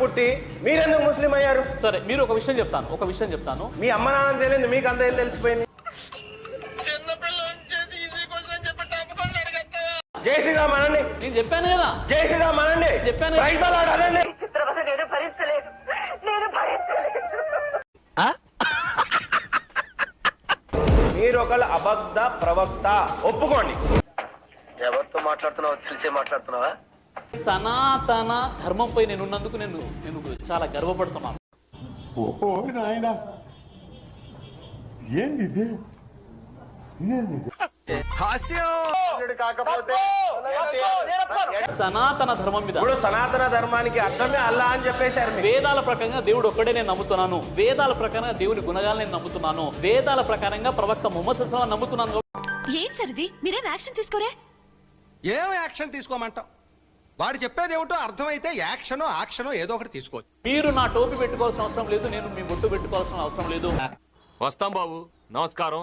పుట్టి మీరెందుకు ముస్లిం అయ్యారు? సరే మీరు ఒక విషయం చెప్తాను మీ అమ్మ నాన్న తెలియదు, మీకు అంత ఏం తెలిసిపోయింది? జై శ్రీరామ్ అనండి. నేను చెప్పాను కదా, జై శ్రీరామ్ అనండి. చెప్పాను. అనండి. మీరు ఒకళ్ళు అబద్ధ ప్రవక్త ఒప్పుకోండి. ఎవరితో మాట్లాడుతున్నావో తెలిసే మాట్లాడుతున్నావా? సనాతన ధర్మంపై నేను ఉన్నందుకు నేను చాలా గర్వపడుతున్నాను. ఓ నాయనా, ఏంది ఇది? సనాతన ధర్మం మీద, ఇప్పుడు సనాతన ధర్మానికి అర్థమే అల్లా అని చెప్పేశారు. వేదాల ప్రకారంగా దేవుడు ఒక్కడే నేను నమ్ముతున్నాను, వేదాల ప్రకారంగా దేవుని గుణగాలు నేను నమ్ముతున్నాను, వేదాల ప్రకారంగా ప్రవక్త ముహమ్మద్ సల్లల్లాహు అలైహి వసల్లం నమ్ముతున్నాను. ఏం సరిది మీరేం యాక్షన్ తీసుకోరే? ఏం యాక్షన్ తీసుకోమంటాం? వాడు చెప్పేది ఏమిటో అర్థమైతే యాక్షనో యాక్షనో ఏదో ఒకటి తీసుకోవచ్చు. మీరు నా టోపీ పెట్టుకోవాల్సిన అవసరం లేదు, నేను మీ బొట్టు పెట్టుకోవాల్సిన అవసరం లేదు. వస్తాం బాబు, నమస్కారం.